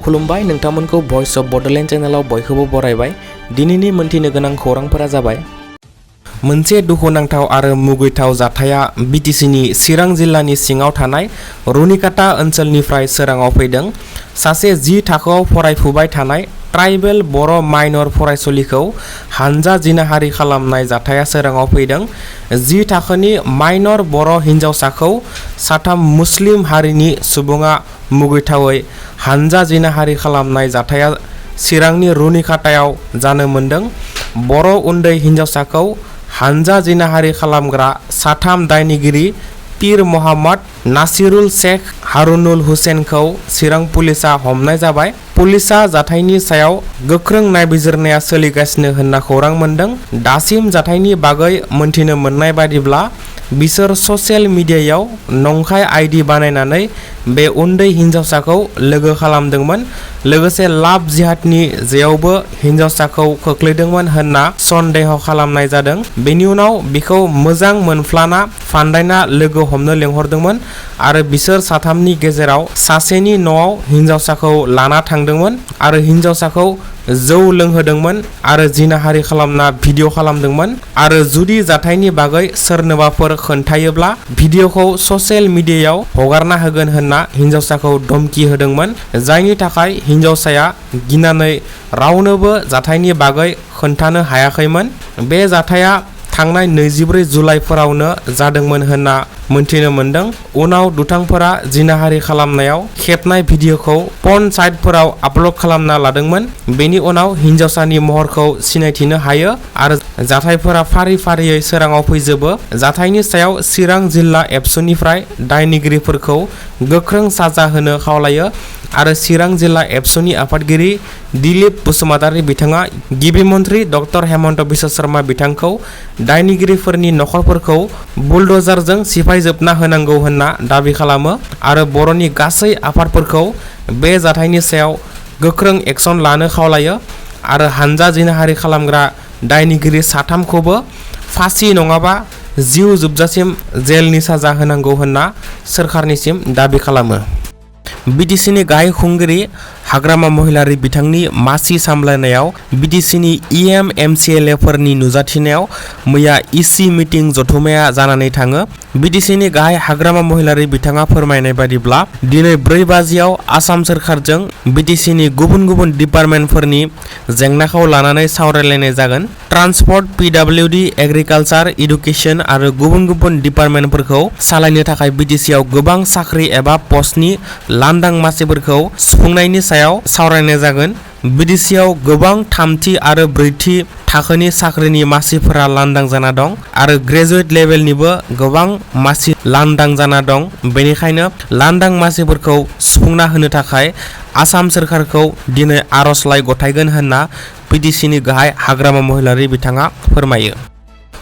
खुलुमबाय नोंथांमोनखौ भइस अफ बडोलेण्ड चेनेलाव बयखौबो बरायबाय। दिनैनि मोनथिनो गोनां खौरांफोरा जाबाय मोनसे दुखुनांथाव आरो मुगैथाव जाथाया बिटिसिनि चिरां जिल्लानि सिङाव थानाय रुनिकाटा ओनसोलनिफ्राय सोराङाव फैदों। सासे 10 थाखोआव फरायफुबाय थानाय ट्राइबेल बर' माइनर फरायसुलिखौ हानजा जिनाहारि खालामनाय जाथाया सोराङाव फैदों। 10 थाखोनि माइनर बर' हिन्जावसाखौ साथाम मुस्लिम हारिनि सुबुङा मुगैथावै हानजा जिनाहारि खालामनाय जाथाया चिरांनि रुनिकाटायाव जानो मोनदों। बर' उन्दै हिन्जावसाखौ हानजा जिनाहारि खालामग्रा साथाम दायनिगिरि पीर मोहम्मद नासिरुल शेख हारुनुल हुसैनखौ चिरां पुलिसा हमनाय जाबाय। पुलिसा जाथायनि सायाव गोख्रों नायबिजिरनाया सोलिगासिनो होनना खौरां मोनदों। दासिम जाथायनि बागै मोनथिनो मोननाय बादिब्ला बिसोर ससियेल मिडियायाव नंखाय आइडि बानायनानै बे उन्दै हिन्जावसाखौ लोगो खालामदोंमोन, लोगोसे लाभ जिहादनि जेयावबो हिन्जावसाखौ खोख्लैदोंमोन होनना सन्देह खालामनाय जादों। बेनि उनाव बिखौ मोजां मोनफ्लाना फान्दायना लोगो हमनो लेंहरदोंमोन आरो बिसोर साथामनि गेजेराव सासेनि न'आव हिन्जावसाखौ लाना थांदोंमोन आरो हिन्जावसाखौ जौ लोंहोदोंमोन आरो जिनाहारि खालामना भिडिअ खालामदोंमोन आरो जुदि जाथायनि बागै सोरनोबाफोर खोन्थायोब्ला भिडिअखौ ससियेल मिडियायाव हगारना होगोन होनना हिन्जावसाखौ धमकी होदोंमोन, जायनि थाखाय हिन्जावसाया गिनानै रावनोबो जाथायनि बागै खोन्थानो हायाखैमोन। बे जाथाया थांनाय 24 जुलाइफोरावनो जादोंमोन होनना मोनथिनो मोनदों। उनाव दुथांफोरा जिनाहारि खालामनायाव खेबनाय भिडिअखौ पर्न साइटफोराव आपल'ड खालामना लादोंमोन। बेनि उनाव हिन्जावसानि महरखौ सिनायथिनो हायो आरो जाथायफोरा फारि फारियै सोराङाव फैजोबो। जाथायनि सायाव चिरां जिल्ला एबसुनिफ्राय दायनिगिरिफोरखौ गोख्रों साजा होनो खावलायो आरो चिरां जिल्ला एबसुनि आफादगिरि दिलीप बसुमतारी बिथाङा गिबि मन्त्रि डक्टर हेमन्त बिश्व शर्मा बिथांखौ दायनिगिरिफोरनि नखरफोरखौ बुलडजारजों सिफायजोबना होनांगौ होनना दाबि खालामो आरो बर'नि गासै आफादफोरखौ बे जाथायनि सायाव गोख्रों एक्सन लानो खावलायो आरो हानजा जिनाहारि खालामग्रा दायनिगिरि साथामखौबो फासि नङाबा जिउ जोबजासिम जेलनि साजा होनांगौ होनना सोरखारनिसिम दाबि खालामो। बिटिसिनि गाहाय खुंगिरि हाग्रामा महिलारी बिथांनि मासि सामलायनायाव बिटिसिनि इएम एमसिएलएफोरनि नुजाथिनायाव मैया इसि मिटिं जथुमाया जानानै थाङो। बिटिसिनि गाहाय हाग्रामा महिलारी बिथाङा फोरमायनाय बादिब्ला दिनै 4 बाजियाव आसाम सोरखारजों बिटिसिनि गुबुन गुबुन डिपार्टमेन्टफोरनि जेंनाखौ लानानै सावरायलायनाय जागोन। ट्रान्सपर्ट, पिडब्लिउडि, एग्रिकालचार, इडुकेसन आरो गुबुन गुबुन डिपार्टमेन्टफोरखौ सालायनो थाखाय बिटिसिआव गोबां साख्रि एबा पस्टनि लांदां मासिफोरखौ सुफुंनायनि सायाव सावरायनाय जागोन। बिटिसिआव गोबां 3थि आरो 4थि थाखोनि साख्रिनि मासिफोरा लांदां जाना दं आरो ग्रेजुवेट लेभेलनिबो गोबां मासि लांदां जाना दं। बेनिखायनो लांदां मासिफोरखौ सुफुंना होनो थाखाय आसाम सोरखारखौ दिनै आर'जलाइ गथायगोन होनना बिटिसिनि गाहाय हाग्रामा महिलारी बिथाङा फोरमायो।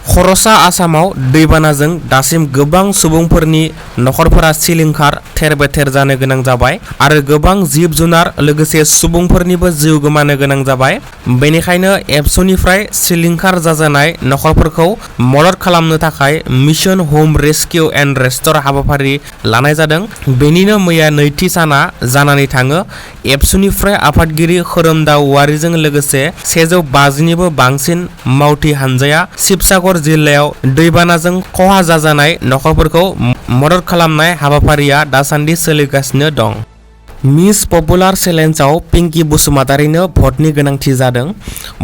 खर'सा आसामाव दैबानाजों दासिम गोबां सुबुंफोरनि नखरफोरा सिलिंखार थेर-बेथेर जानो गोनां जाबाय आरो गोबां जिब जुनार लोगोसे सुबुंफोरनिबो जिउ गोमानो गोनां जाबाय। बेनिखायनो एबसुनिफ्राय सिलिंखार जाजानाय नखरफोरखौ मदद खालामनो थाखाय मिशन होम रेस्किउ एन्ड रेस्ट'र हाबाफारि लानाय जादों। बेनिनो मैया 2थि साना जानानै थाङो। एबसुनिफ्राय आफादगिरि खोरोमदाव औवारिजों लोगोसे 150निबो बांसिन मावथि हानजाया शिबसागर जिल्लायाव दैबानाजों खहा जाजानाय नखरफोरखौ मदद खालामनाय हाबाफारिया दासान्दि सोलिगासिनो दं। मिस पपुलार चेलेन्जआव पिंकी बसुमतारीनो भटनि गोनांथि जादों।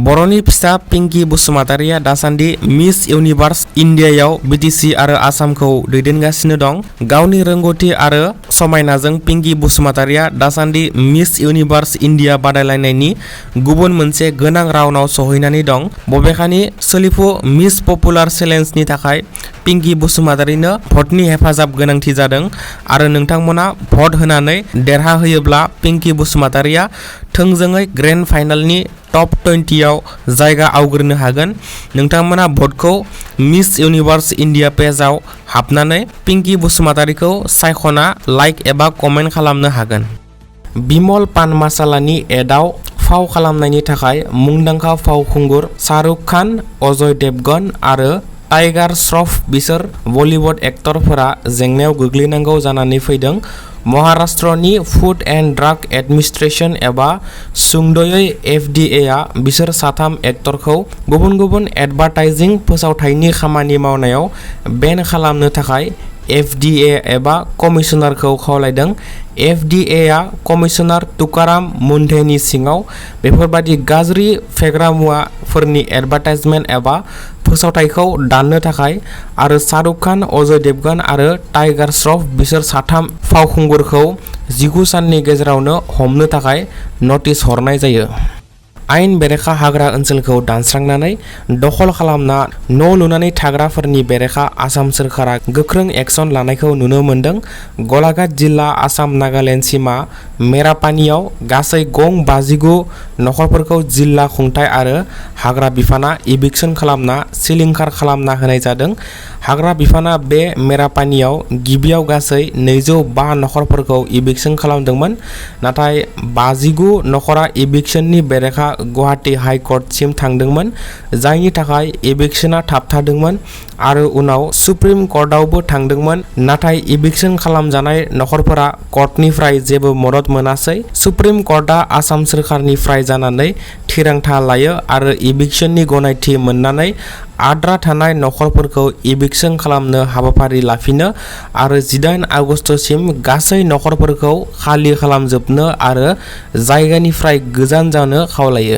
बर'नि फिसा पिंकी बसुमतारीया दासान्दि मिस इउनिभार्स इन्डियायाव बिटिसि आरो आसामखौ दैदेनगासिनो दं। गावनि रोंगौथि आरो समायनाजों पिंकी बसुमतारीया दासान्दि मिस इउनिभार्स इन्डिया बादायलायनायनि गुबुन मोनसे गोनां राउन्डआव सहैनानै दं। बबेखानि सोलिफु मिस पपुलार चेलेन्जनि थाखाय पिंकी बसुमतारीनो भटनि हेफाजाब गोनांथि जादों आरो नोंथांमोना भट होनानै देरहा होयोब्ला पिंकी बसुमतारीया थोंजोङै ग्रेन्ड फाइनालनि टप 20आव जायगा आवग्रिनो हागोन। नोंथांमोना भटखौ मिस इउनिभार्स इन्डिया पेजआव हाबनानै पिंकी बसुमतारीखौ सायख'ना लाइक एबा कमेन्ट खालामनो हागोन। बिमल पान मसालानि एडआव फाव खालामनायनि थाखाय मुंदांखा फावखुंगुर शाहरुख खान, अजय देवगन आरो टाइगार श्रफ बिसोर बलिउड एक्टरफोरा जेंनायाव गोग्लैनांगौ जानानै फैदों। महाराष्ट्रनि फुड एन्ड ड्राग एडमिनिस्ट्रेशन एबा सुंदयै FDA आ बिसोर साथाम एक्टरखौ गुबुन गुबुन एडभार्टाइजिं फोसावथायनि खामानि मावनायाव बेन खालामनो थाखाय FDA एबा कमिशनारखौ खावलायदों। FDA आ कमिशनार तुकाराम मुंढेनि सिङाव बेफोरबादि गाज्रि फेग्रा मुवाफोरनि एडभार्टाइजमेन्ट एबा फोसावथायखौ दाननो थाखाय आरो शाहरुख खान, अजय देवगन आरो टाइगार श्रफ बिसोर साथाम फावखुंगुरखौ 19 साननि गेजेरावनो हमनो थाखाय नटिस हरनाय जायो। आयेन बेरेखा हाग्रा ओनसोलखौ दानस्रांनानै दखल खालामना न' लुनानै थाग्राफोरनि बेरेखा आसाम सोरखारा गोख्रों एक्सन लानायखौ नुनो मोन्दों। गलाघाट जिल्ला आसाम नागालेण्ड सीमा मेरापानियाव गासै गं 59 नखरफोरखौ जिल्ला खुंथाय आरो हाग्रा बिफाना इभिक्सन खालामना सिलिंखार खालामना होनाय जादों। हाग्रा बिफाना बे मेरापानियाव गिबियाव गासै 205 नखरफोरखौ इभिक्सन खालामदोंमोन, नाथाय 59 नखरा इभिक्सननि बेरेखा गुवाहाटी हाई कर्टसिम थांदोंमोन, जायनि थाखाय इभिक्सना थाबथादोंमोन आरो उनाव सुप्रिम कर्टआवबो थांदोंमोन, नाथाय इभिक्सन खालामजानाय नखरफोरा कर्टनिफ्राय जेबो मदद मोनासै। सुप्रिम कर्टआ आसाम सोरखारनिफ्राय जानानै थिरांथा लायो आरो इभिक्सननि गनायथि मोननानै आद्रा थानाय नखरफोरखौ इभिक्सन खालामनो हाबाफारि लाफिनो आरो 18 आगस्तसिम गासै नखरफोरखौ खालि खालामजोबनो आरो जायगानिफ्राय गोजान जानो खावलायो।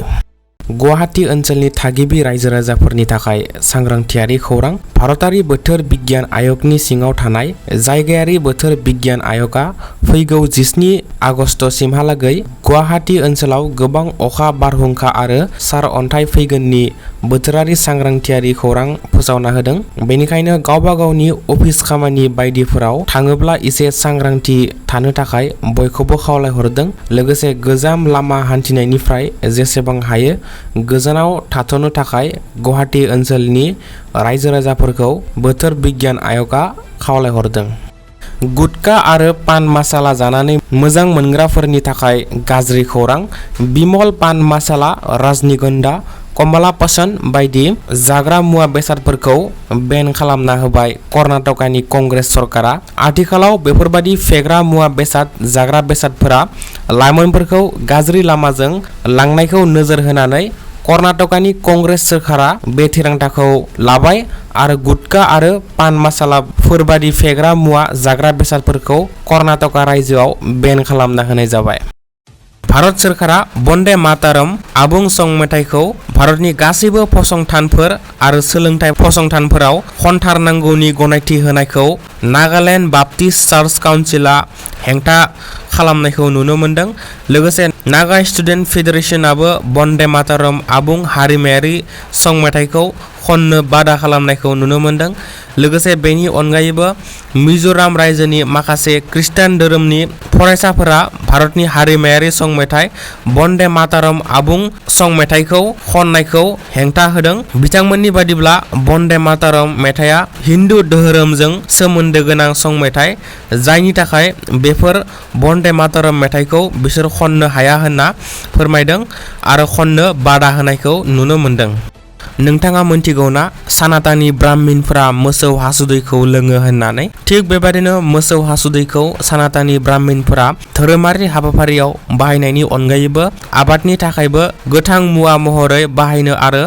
गुवाहाटी ओनसोलनि थागिबि रायजो राजाफोरनि थाखाय सांग्रांथियारि खौरां। भारतारि बोथोर बिगियान आयगनि सिङाव थानाय जायगायारि बोथोर बिगियान आयगा फैगौ 17 आगस्तसिमहालागै गुवाहाटी ओनसोलाव गोबां अखा, बारहुंखा आरो सार अन्थाइ फैगोननि बोथोरारि सांग्रांथियारि खौरां फोसावना होदों। बेनिखायनो गावबा गावनि अफिस खामानि बायदिफोराव थाङोब्ला एसे सांग्रांथि थानो थाखाय बयखौबो खावलायहरदों। लोगोसे गोजाम लामा हान्थिनायनिफ्राय जेसेबां हायो गोजानाव थाथ'नो थाखाय गुवाहाटी ओनसोलनि रायजो राजाफोरखौ बोथोर बिगियान आयगा खावलायहरदों। गुटखा आरो पान मसाला जानानै मोजां मोनग्राफोरनि थाखाय गाज्रि खौरां। बिमल पान मसाला, राजनिगन्धा, कमला पसन्द बायदि जाग्रा मुवा बेसादफोरखौ बेन खालामना होबाय कर्नाटकानि कंग्रेस सरकारा। आथिखालाव बेफोरबादि फेग्रा मुवा बेसाद जाग्रा बेसादफोरा लाइमोनफोरखौ गाज्रि लामाजों लांनायखौ नोजोर होनानै कर्नाटकानि कंग्रेस सोरखारा बे थिरांथाखौ लाबाय आरो गुटखा आरो पान मसालाफोरबादि फेग्रा मुवा जाग्रा बेसादफोरखौ कर्नाटका रायजोआव बेन खालामना होनाय जाबाय। भारत सोरखारा बन्दे मातारम आबुं सं मेथाइखौ भारतनि गासैबो फसंथानफोर आरो सोलोंथाइ फसंथानफोराव खनथारनांगौनि गनायथि होनायखौ नागालेण्ड बाप्टिस्ट चार्च काउन्सिलआ हेंथा खालामनायखौ नुनो मोन्दों। लोगोसे नागा स्टुडेन्ट फेडारेशनाबो बन्दे मातारम आबुं हारिमायारि सं मेथाइखौ खननो बादा खालामनायखौ नुनो मोन्दों। लोगोसे बेनि अनगायैबो मिज'राम रायजोनि माखासे खृष्टान धोरोमनि फरायसाफोरा भारतनि हारिमायारि सं मेथाइ बन्दे मातारम आबुं सं मेथाइखौ खननायखौ हेंथा होदों। बिथांमोननि बादिब्ला बन्दे मातारम मेथाइया हिन्दु धोरोमजों सोमोन्दो गोनां सं मेथाइ, जायनि थाखाय बेफोर बन्दे मातारम मेथाइखौ बिसोर खननो हाया होनना फोरमायदों आरो खननो बादा होनायखौ नुनो मोन्दों। नोंथाङा मोनथिगौ ना सनातनी ब्राह्मणफोरा मोसौ हासुदैखौ लोङो होननानै? थिग बेबादिनो मोसौ हासुदैखौ सनातनी ब्राह्मणफोरा धोरोमारि हाबाफारियाव बाहायनायनि अनगायैबो आबादनि थाखायबो गोथां मुवा महरै बाहायनो आरो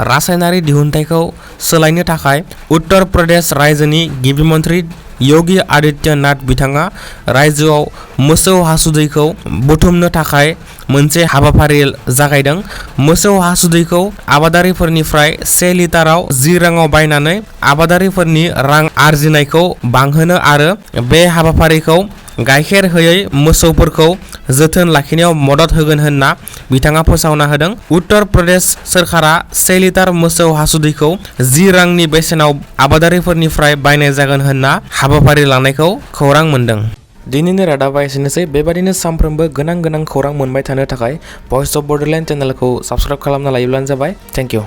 रासायनारि दिहुनथायखौ सोलायनो थाखाय उत्तर प्रदेश रायजोनि गिबि मन्थ्रि योगी आदित्यनाथ बिथाङा रायजोआव मोसौ हासुदैखौ बुथुमनो थाखाय मोनसे हाबाफारि जागायदों। मोसौ हासुदैखौ आबादारिफोरनिफ्राय 1 लिटाराव 10 राङाव बायनानै आबादारिफोरनि रां आरजिनायखौ बांहोनो आरो बे हाबाफारिखौ गाइखेर होयै मोसौफोरखौ जोथोन लाखिनायाव मदद होगोन होनना बिथाङा फोसावना होदों। उत्तर प्रदेश सोरखारा 1 लिटार मोसौ हासुदैखौ 10 रांनि बेसेनाव आबादारिफोरनिफ्राय बायनाय जागोन होनना हाबाफारि लानायखौ खौरां मोन्दों। दिनैनि रादाबा एसेनोसै। बेबादिनो सानफ्रोमबो गोनां खौरां मोनबाय थानो थाखाय भइस अफ बडलेण्ड चेनेलखौ साबस्क्राइब खालामना लायोब्लानो जाबाय। Thank you.